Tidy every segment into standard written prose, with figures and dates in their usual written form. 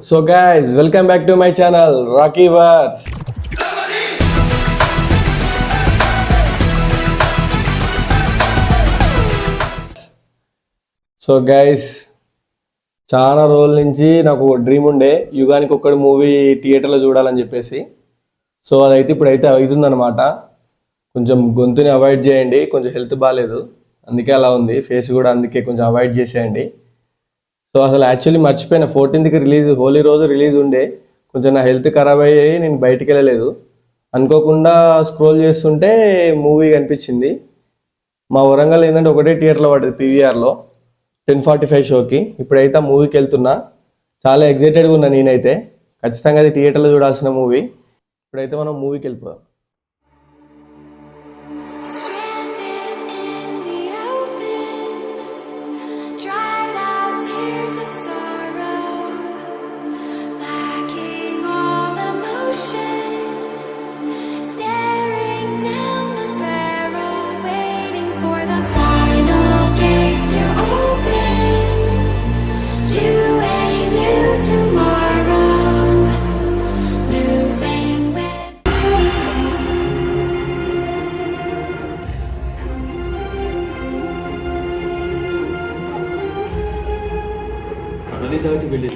So guys, welcome back to my channel Rocky Verse. So guys, చాలా రోజుల నుంచి నాకు ఒక డ్రీమ్ ఉండే యుగానికి ఒక్కడి మూవీ థియేటర్లో చూడాలని చెప్పేసి. సో అదైతే ఇప్పుడైతే అవుతుందన్నమాట. కొంచెం గొంతుని అవాయిడ్ చేయండి, కొంచెం హెల్త్ బాగాలేదు, అందుకే అలా ఉంది ఫేస్ కూడా, అందుకే కొంచెం అవాయిడ్ చేసేయండి. సో అసలు యాక్చువల్లీ మర్చిపోయిన 14th రిలీజ్, హోలీ రోజు రిలీజ్ ఉండే. కొంచెం నా హెల్త్ ఖరాబ్ అయ్యి నేను బయటికి వెళ్ళలేదు. అనుకోకుండా స్క్రోల్ చేస్తుంటే మూవీ కనిపించింది. మా వరంగల్ ఏంటంటే ఒకటే థియేటర్లో పడ్డది, పీవీఆర్లో 10:45 షోకి. ఇప్పుడైతే ఆ మూవీకి వెళ్తున్నా. చాలా ఎగ్జైటెడ్గా ఉన్నా నేనైతే. ఖచ్చితంగా అది థియేటర్లో చూడాల్సిన మూవీ. ఇప్పుడైతే మనం మూవీకి వెళ్ళిపోదాం. దాటి వెళ్ళి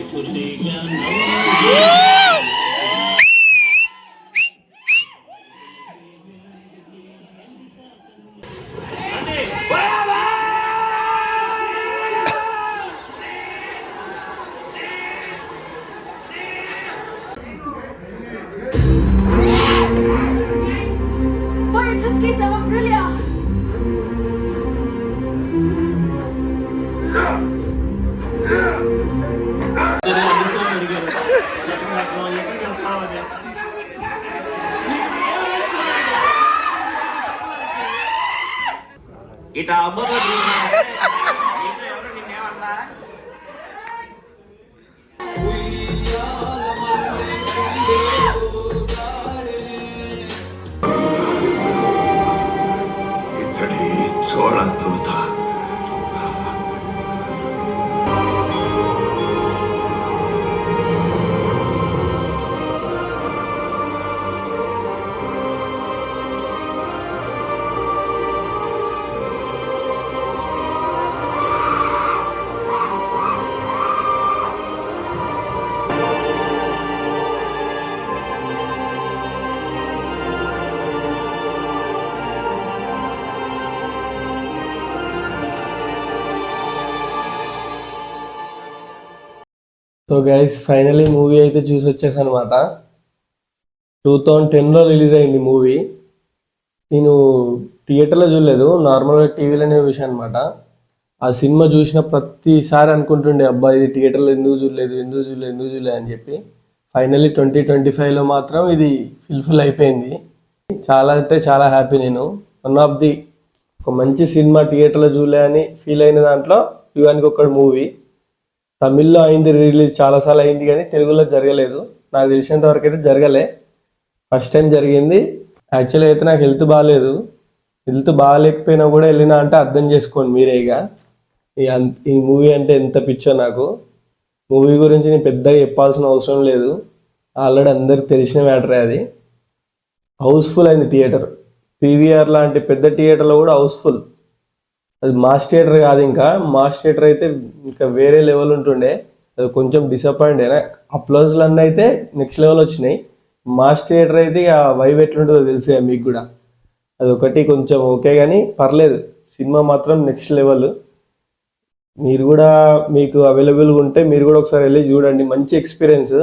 ఇటా అమ్మ ఇతడి చోళ దూత. సో గైస్, ఫైనలీ మూవీ అయితే చూసి వచ్చేసాను అనమాట. 2010లో రిలీజ్ అయింది మూవీ. నేను థియేటర్లో చూడలేదు, నార్మల్గా టీవీలోనే చూసాను అనమాట. ఆ సినిమా చూసిన ప్రతిసారి అనుకుంటుండే, అబ్బా ఇది థియేటర్లో ఎందుకు చూడలేదు అని చెప్పి. ఫైనలీ 2025లో మాత్రం ఇది ఫుల్ఫిల్ అయిపోయింది. చాలా అంటే చాలా హ్యాపీ. నేను వన్ ఆఫ్ ది ఒక మంచి సినిమా థియేటర్లో చూడలే అని ఫీల్ అయిన దాంట్లో యుగానికి ఒక్కడి మూవీ. తమిళ్లో అయింది రిలీజ్, చాలాసార్లు అయింది, కానీ తెలుగులో జరగలేదు. నాకు తెలిసినంత వరకు అయితే జరగలే, ఫస్ట్ టైం జరిగింది. యాక్చువల్లీ అయితే నాకు హెల్త్ బాగాలేదు. హెల్త్ బాగాలేకపోయినా కూడా వెళ్ళినా అంటే అర్థం చేసుకోండి మీరే. ఇక ఈ మూవీ అంటే ఎంత పిచ్చో నాకు. మూవీ గురించి నేను పెద్దగా చెప్పాల్సిన అవసరం లేదు, ఆల్రెడీ అందరికి తెలిసిన మ్యాటరే. అది హౌస్ఫుల్ అయింది థియేటర్. పీవీఆర్ లాంటి పెద్ద థియేటర్లో కూడా హౌస్ఫుల్. అది మాస్ థియేటర్ కాదు, ఇంకా మాస్ థియేటర్ అయితే ఇంకా వేరే లెవెల్ ఉంటుండే. అది కొంచెం డిసప్పాయింట్ అయినా. అప్లోజ్లు అన్నీ అయితే నెక్స్ట్ లెవెల్ వచ్చినాయి. మాస్ థియేటర్ అయితే ఇక వైబ్ ఎట్లుంటుందో తెలుసు మీకు కూడా. అది ఒకటి కొంచెం ఓకే, కానీ పర్లేదు. సినిమా మాత్రం నెక్స్ట్ లెవెల్. మీరు కూడా మీకు అవైలబుల్గా ఉంటే మీరు కూడా ఒకసారి వెళ్ళి చూడండి. మంచి ఎక్స్పీరియన్స్,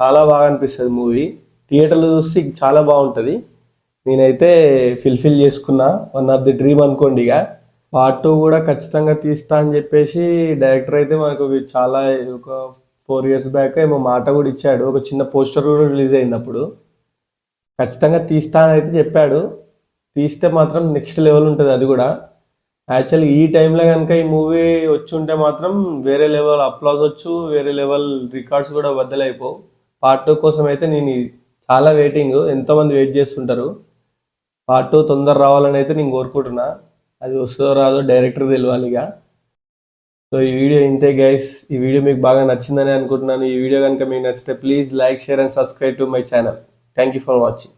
చాలా బాగా అనిపిస్తుంది మూవీ. థియేటర్లో చూస్తే చాలా బాగుంటుంది. నేనైతే ఫుల్ఫిల్ చేసుకున్నా, వన్ ఆఫ్ ది డ్రీమ్ అనుకోండి. ఇక పార్ట్ 2 కూడా ఖచ్చితంగా తీస్తా అని చెప్పేసి డైరెక్టర్ అయితే మనకు చాలా ఒక 4 years బ్యాక్ ఏమో మాట కూడా ఇచ్చాడు. ఒక చిన్న పోస్టర్ కూడా రిలీజ్ అయింది అప్పుడు. ఖచ్చితంగా తీస్తా అని అయితే చెప్పాడు. తీస్తే మాత్రం నెక్స్ట్ లెవెల్ ఉంటుంది అది కూడా. యాక్చువల్లీ ఈ టైంలో కనుక ఈ మూవీ వచ్చి ఉంటే మాత్రం వేరే లెవెల్ అప్లాజ్ వచ్చు, వేరే లెవెల్ రికార్డ్స్ కూడా బద్దలైపోవు. పార్ట్ 2 కోసం అయితే నేను చాలా వెయిటింగ్, ఎంతోమంది వెయిట్ చేస్తుంటారు. పార్ట్ 2 తొందర రావాలని అయితే నేను కోరుకుంటున్నా. అది వస్తుందో రాదో డైరెక్టర్ తెలియాలి ఇక. సో ఈ వీడియో ఇంతే గైస్. ఈ వీడియో మీకు బాగా నచ్చిందని అనుకుంటున్నాను. ఈ వీడియో కనుక మీకు నచ్చితే please like, share and subscribe to my channel. Thank you for watching.